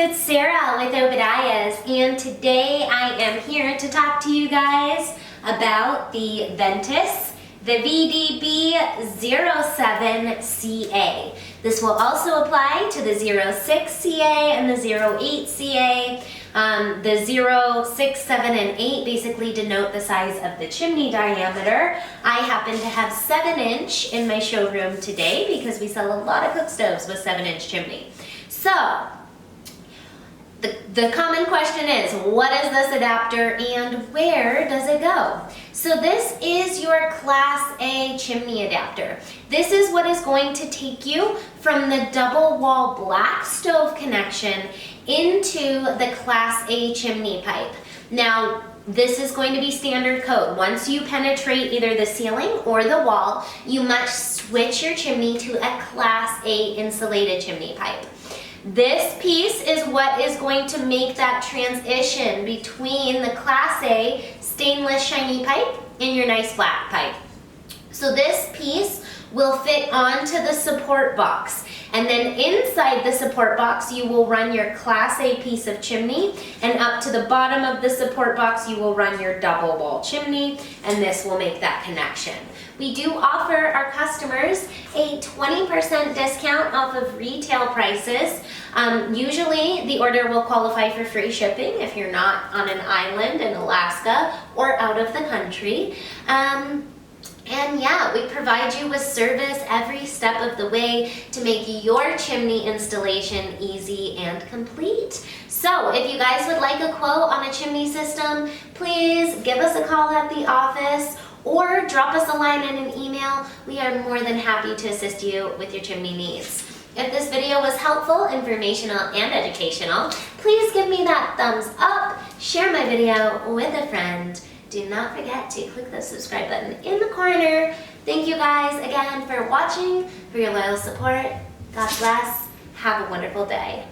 it's Sarah with Obadiah's, and today I am here to talk to you guys about the Ventis, the VDB07CA. This will also apply to the 06CA and the 08CA. The 0, 6, 7, and 8 basically denote the size of the chimney diameter. I happen to have 7-inch in my showroom today because we sell a lot of cook stoves with 7-inch chimney. So, the common question is, what is this adapter and where does it go? So this is your Class A chimney adapter. This is what is going to take you from the double wall black stove connection into the Class A chimney pipe. Now, this is going to be standard code. Once you penetrate either the ceiling or the wall, you must switch your chimney to a Class A insulated chimney pipe. This piece is what is going to make that transition between the Class A stainless shiny pipe and your nice black pipe. So this piece will fit onto the support box, and then inside the support box you will run your Class A piece of chimney, and up to the bottom of the support box you will run your double wall chimney, and this will make that connection. We do offer our customers a 20% discount off of retail prices. Usually the order will qualify for free shipping if you're not on an island in Alaska or out of the country. And yeah, we provide you with service every step of the way to make your chimney installation easy and complete. So if you guys would like a quote on a chimney system, please give us a call at the office or drop us a line and an email. We are more than happy to assist you with your chimney needs. If this video was helpful, informational, and educational, please give me that thumbs up, share my video with a friend. Do not forget to click the subscribe button in the corner. Thank you guys again for watching, for your loyal support. God bless. Have a wonderful day.